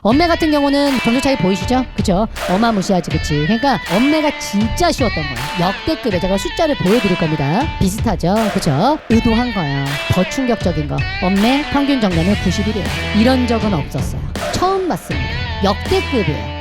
엄매 같은 경우는 점수 차이 보이시죠? 그쵸? 어마무시하지, 그치? 그러니까 엄매가 진짜 쉬웠던 거예요. 역대급에 제가 숫자를 보여드릴 겁니다. 비슷하죠? 그쵸? 의도한 거예요. 더 충격적인 거. 엄매 평균 정답은 91이에요. 이런 적은 없었어요. 처음 봤습니다. 역대급이에요.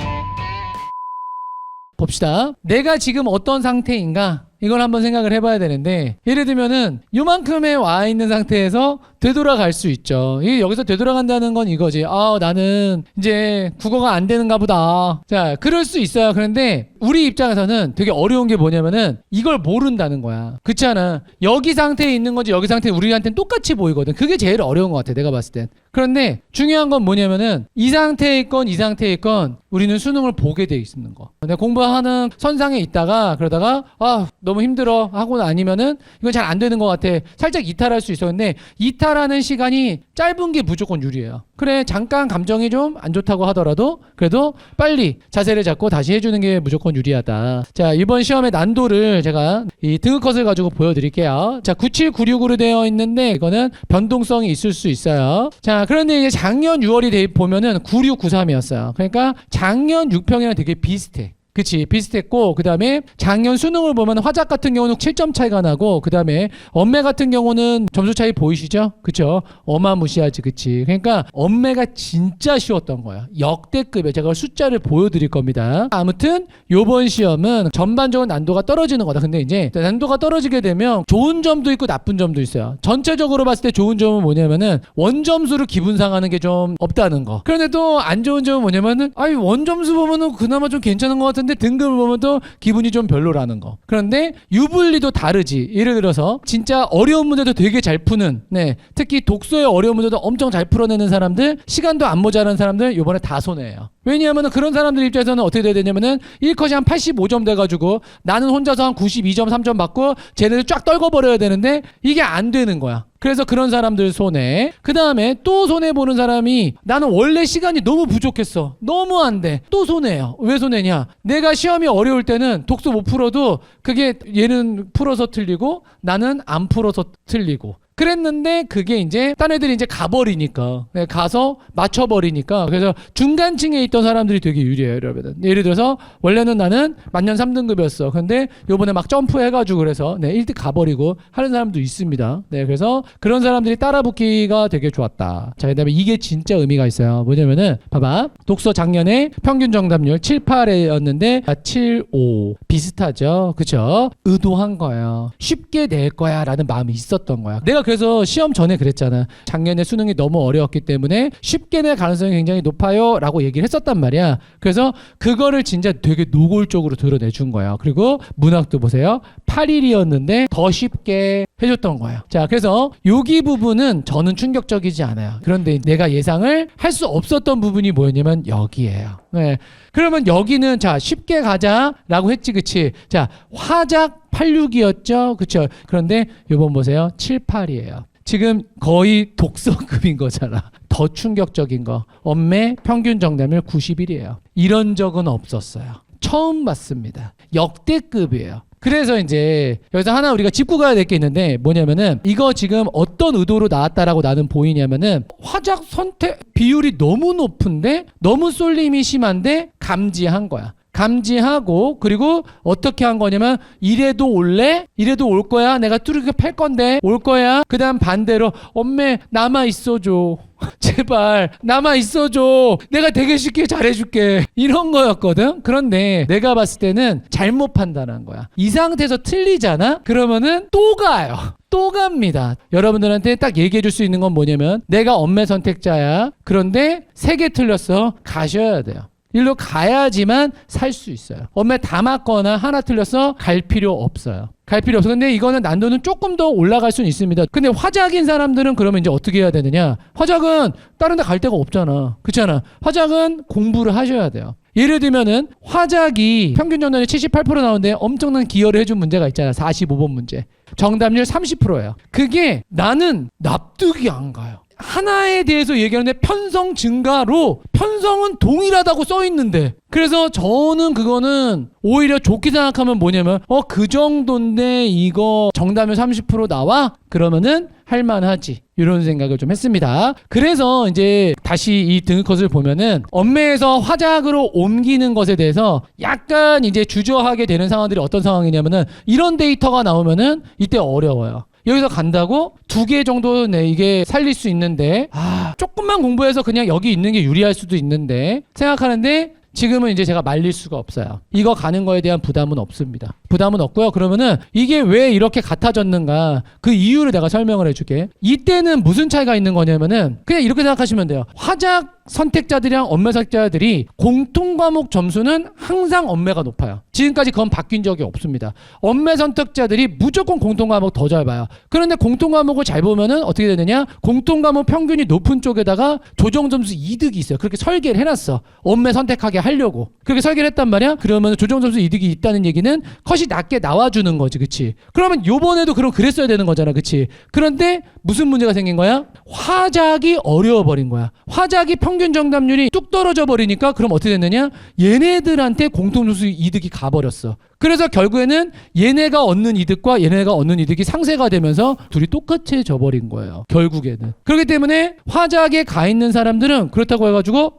봅시다. 내가 지금 어떤 상태인가? 이걸 한번 생각을 해봐야 되는데, 예를 들면은 요만큼에 와 있는 상태에서 되돌아갈 수 있죠. 여기서 되돌아간다는 건 이거지. 나는 이제 국어가 안 되는가 보다. 자, 그럴 수 있어요. 그런데 우리 입장에서는 되게 어려운 게 뭐냐면은 이걸 모른다는 거야. 그렇지 않아? 여기 상태에 있는 건지 여기 상태에 우리한테는 똑같이 보이거든. 그게 제일 어려운 것 같아, 내가 봤을 땐. 그런데 중요한 건 뭐냐면은 이 상태에 있건 이 상태에 있건 우리는 수능을 보게 돼 있는 거. 내가 공부하는 선상에 있다가 그러다가 너무 힘들어 하고 아니면은 이건 잘 안 되는 것 같아. 살짝 이탈할 수 있어. 근데 이탈하는 시간이 짧은 게 무조건 유리해요. 그래, 잠깐 감정이 좀 안 좋다고 하더라도 그래도 빨리 자세를 잡고 다시 해주는 게 무조건 유리하다. 자, 이번 시험의 난도를 제가 이 등급컷을 가지고 보여드릴게요. 자, 9796으로 되어 있는데 이거는 변동성이 있을 수 있어요. 자, 그런데 이제 작년 6월이 보면은 9693이었어요. 그러니까 작년 6평이랑 되게 비슷해. 그치, 비슷했고, 그 다음에 작년 수능을 보면 화작 같은 경우는 7점 차이가 나고, 그 다음에 엄매 같은 경우는 점수 차이 보이시죠? 그쵸? 어마무시하지, 그치? 그러니까 엄매가 진짜 쉬웠던 거야. 역대급에 제가 숫자를 보여드릴 겁니다. 아무튼 요번 시험은 전반적으로 난도가 떨어지는 거다. 근데 이제 난도가 떨어지게 되면 좋은 점도 있고 나쁜 점도 있어요. 전체적으로 봤을 때 좋은 점은 뭐냐면은 원점수로 기분 상하는 게 좀 없다는 거. 그런데 또 안 좋은 점은 뭐냐면은 원점수 보면은 그나마 좀 괜찮은 것 같은데 등급을 보면 또 기분이 좀 별로라는 거. 그런데 유불리도 다르지. 예를 들어서 진짜 어려운 문제도 되게 잘 푸는, 특히 독서의 어려운 문제도 엄청 잘 풀어내는 사람들, 시간도 안 모자라는 사람들 이번에 다 손해예요. 왜냐하면 그런 사람들 입장에서는 어떻게 돼야 되냐면은 1컷이 한 85점 돼가지고 나는 혼자서 한 92점 3점 받고 쟤네들 쫙 떨궈버려야 되는데 이게 안 되는 거야. 그래서 그런 사람들 손해. 그 다음에 또 손해보는 사람이 나는 원래 시간이 너무 부족했어. 너무 안 돼. 또 손해요. 왜 손해냐? 내가 시험이 어려울 때는 독서 못 풀어도 그게 얘는 풀어서 틀리고 나는 안 풀어서 틀리고. 그랬는데 그게 이제 딴 애들이 이제 가버리니까, 가서 맞춰버리니까, 그래서 중간층에 있던 사람들이 되게 유리해요, 여러분. 예를 들어서 원래는 나는 만년 3등급이었어. 근데 요번에 막 점프해가지고 그래서 1등 가버리고 하는 사람도 있습니다. 그래서 그런 사람들이 따라붙기가 되게 좋았다. 자, 그다음에 이게 진짜 의미가 있어요. 뭐냐면은 봐봐, 독서 작년에 평균 정답률 7, 8였는데 7, 5 비슷하죠, 그쵸? 의도한 거예요. 쉽게 낼 거야라는 마음이 있었던 거야. 내가 그래서 시험 전에 그랬잖아. 작년에 수능이 너무 어려웠기 때문에 쉽게 낼 가능성이 굉장히 높아요 라고 얘기를 했었단 말이야. 그래서 그거를 진짜 되게 노골적으로 드러내준 거야. 그리고 문학도 보세요. 8일이었는데 더 쉽게 해줬던 거예요. 자, 그래서 여기 부분은 저는 충격적이지 않아요. 그런데 내가 예상을 할 수 없었던 부분이 뭐였냐면 여기예요. 그러면 여기는 자, 쉽게 가자라고 했지, 그치? 자, 화작 86이었죠, 그쵸? 그런데 요번 보세요, 7, 8이에요. 지금 거의 독서급인 거잖아. 더 충격적인 거, 엄매 평균 정답률 91이에요. 이런 적은 없었어요. 처음 봤습니다. 역대급이에요. 그래서 이제 여기서 하나 우리가 짚고 가야 될 게 있는데 뭐냐면은 이거 지금 어떤 의도로 나왔다라고 나는 보이냐면은 화작 선택 비율이 너무 높은데 너무 쏠림이 심한데 감지한 거야. 감지하고 그리고 어떻게 한 거냐면 이래도 올래? 이래도 올 거야? 내가 뚜르게 팔 건데 올 거야? 그 다음 반대로 엄매 남아 있어줘. 제발 남아 있어줘. 내가 되게 쉽게 잘해줄게. 이런 거였거든. 그런데 내가 봤을 때는 잘못 판단한 거야. 이 상태에서 틀리잖아? 그러면은 또 가요. 또 갑니다. 여러분들한테 딱 얘기해 줄 수 있는 건 뭐냐면 내가 엄매 선택자야. 그런데 3개 틀렸어. 가셔야 돼요. 일로 가야지만 살 수 있어요. 엄매 다 맞거나 하나 틀려서 갈 필요 없어요. 갈 필요 없어. 근데 이거는 난도는 조금 더 올라갈 수는 있습니다. 근데 화작인 사람들은 그러면 이제 어떻게 해야 되느냐? 화작은 다른 데 갈 데가 없잖아. 그렇잖아. 화작은 공부를 하셔야 돼요. 예를 들면은 화작이 평균 정답률 78% 나오는데 엄청난 기여를 해준 문제가 있잖아. 45번 문제. 정답률 30%예요. 그게 나는 납득이 안 가요. 하나에 대해서 얘기하는데 편성 증가로 편성은 동일하다고 써 있는데 그래서 저는 그거는 오히려 좋게 생각하면 뭐냐면 그 정도인데 이거 정답이 30% 나와? 그러면은 할만하지 이런 생각을 좀 했습니다. 그래서 이제 다시 이 등급컷을 보면은 엄매에서 화작으로 옮기는 것에 대해서 약간 이제 주저하게 되는 상황들이 어떤 상황이냐면은 이런 데이터가 나오면은 이때 어려워요. 여기서 간다고 2개 정도 이게 살릴 수 있는데 조금만 공부해서 그냥 여기 있는 게 유리할 수도 있는데 생각하는데 지금은 이제 제가 말릴 수가 없어요. 이거 가는 거에 대한 부담은 없습니다. 부담은 없고요. 그러면은 이게 왜 이렇게 같아졌는가 그 이유를 내가 설명을 해줄게. 이때는 무슨 차이가 있는 거냐면은 그냥 이렇게 생각하시면 돼요. 화작 선택자들이랑 엄매 선택자들이 공통 과목 점수는 항상 엄매가 높아요. 지금까지 그건 바뀐 적이 없습니다. 엄매 선택자들이 무조건 공통 과목 더 잘 봐요. 그런데 공통 과목을 잘 보면은 어떻게 되느냐? 공통 과목 평균이 높은 쪽에다가 조정 점수 이득이 있어요. 그렇게 설계를 해놨어. 엄매 선택하게 하려고. 그렇게 설계를 했단 말이야. 그러면 조정 점수 이득이 있다는 얘기는 컷이 낮게 나와주는 거지, 그치? 그러면 요번에도 그랬어야 되는 거잖아, 그치? 그런데 무슨 문제가 생긴 거야? 화작이 어려워버린 거야. 화작이 평균 정답률이 뚝 떨어져 버리니까 그럼 어떻게 됐느냐? 얘네들한테 공통점수 이득이 가버렸어. 그래서 결국에는 얘네가 얻는 이득과 얘네가 얻는 이득이 상쇄가 되면서 둘이 똑같아져 버린 거예요. 결국에는. 그렇기 때문에 화작에 가 있는 사람들은 그렇다고 해가지고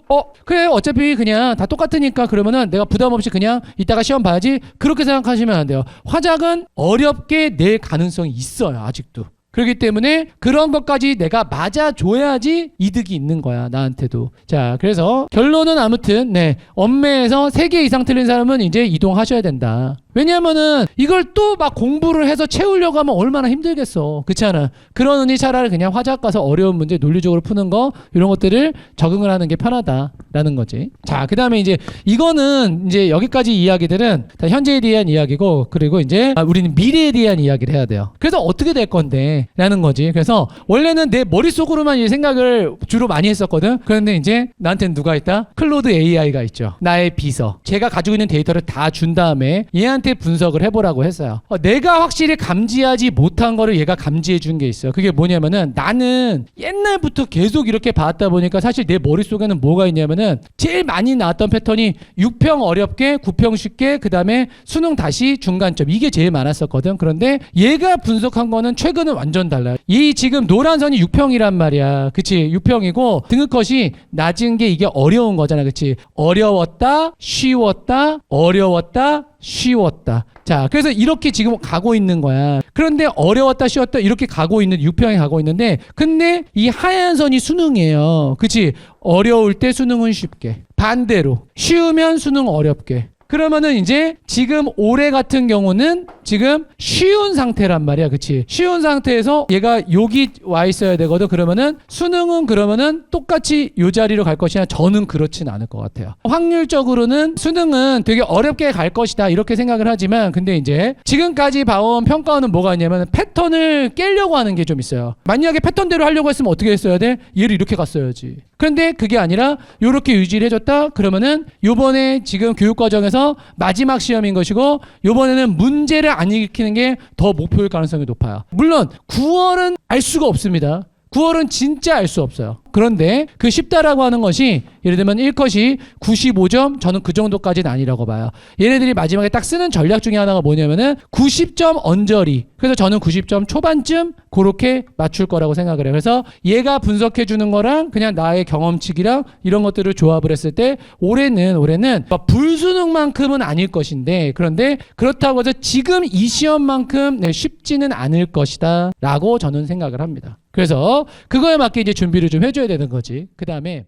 그래 어차피 그냥 다 똑같으니까 그러면은 내가 부담 없이 그냥 이따가 시험 봐야지 그렇게 생각하시면 안 돼요. 화작은 어렵게 낼 가능성이 있어요. 아직도. 그렇기 때문에 그런 것까지 내가 맞아줘야지 이득이 있는 거야. 나한테도. 자, 그래서 결론은 아무튼 엄매에서 3개 이상 틀린 사람은 이제 이동하셔야 된다. 왜냐면은 이걸 또 막 공부를 해서 채우려고 하면 얼마나 힘들겠어. 그렇지 않아? 그러느니 차라리 그냥 화작 가서 어려운 문제 논리적으로 푸는 거 이런 것들을 적응을 하는 게 편하다라는 거지. 자, 그다음에 이제 이거는 이제 여기까지 이야기들은 다 현재에 대한 이야기고 그리고 이제 우리는 미래에 대한 이야기를 해야 돼요. 그래서 어떻게 될 건데 라는 거지. 그래서 원래는 내 머릿속으로만 이 생각을 주로 많이 했었거든. 그런데 이제 나한테는 누가 있다? 클로드 AI가 있죠. 나의 비서. 제가 가지고 있는 데이터를 다 준 다음에 얘한테 분석을 해보라고 했어요. 내가 확실히 감지하지 못한 거를 얘가 감지해 준 게 있어요. 그게 뭐냐면은 나는 옛날부터 계속 이렇게 봤다 보니까 사실 내 머릿속에는 뭐가 있냐면은 제일 많이 나왔던 패턴이 6평 어렵게 9평 쉽게 그 다음에 수능 다시 중간점 이게 제일 많았었거든. 그런데 얘가 분석한 거는 최근은 완전 달라요. 이 지금 노란 선이 6평이란 말이야. 그치? 6평이고 등급컷이 낮은 게 이게 어려운 거잖아. 그치? 어려웠다 쉬웠다 어려웠다 쉬웠다. 자, 그래서 이렇게 지금 가고 있는 거야. 그런데 어려웠다 쉬웠다 이렇게 가고 있는 6평에 가고 있는데 근데 이 하얀 선이 수능이에요. 그치? 어려울 때 수능은 쉽게 반대로 쉬우면 수능 어렵게. 그러면은 이제 지금 올해 같은 경우는 지금 쉬운 상태란 말이야. 그치? 쉬운 상태에서 얘가 여기 와 있어야 되거든. 그러면은 수능은 그러면은 똑같이 요 자리로 갈 것이냐? 저는 그렇진 않을 것 같아요. 확률적으로는 수능은 되게 어렵게 갈 것이다. 이렇게 생각을 하지만 근데 이제 지금까지 봐온 평가원은 뭐가 있냐면 패턴을 깨려고 하는 게 좀 있어요. 만약에 패턴대로 하려고 했으면 어떻게 했어야 돼? 얘를 이렇게 갔어야지. 그런데 그게 아니라 요렇게 유지를 해줬다? 그러면은 요번에 지금 교육과정에서 마지막 시험인 것이고 요번에는 문제를 안 읽히는 게 더 목표일 가능성이 높아요. 물론 9월은 알 수가 없습니다. 9월은 진짜 알 수 없어요. 그런데 그 쉽다라고 하는 것이 예를 들면 1컷이 95점 저는 그 정도까지는 아니라고 봐요. 얘네들이 마지막에 딱 쓰는 전략 중에 하나가 뭐냐면은 90점 언저리. 그래서 저는 90점 초반쯤 그렇게 맞출 거라고 생각을 해요. 그래서 얘가 분석해 주는 거랑 그냥 나의 경험치기랑 이런 것들을 조합을 했을 때 올해는 불수능만큼은 아닐 것인데 그런데 그렇다고 해서 지금 이 시험만큼 쉽지는 않을 것이다 라고 저는 생각을 합니다. 그래서 그거에 맞게 이제 준비를 좀 해줘야 되는 거지. 그 다음에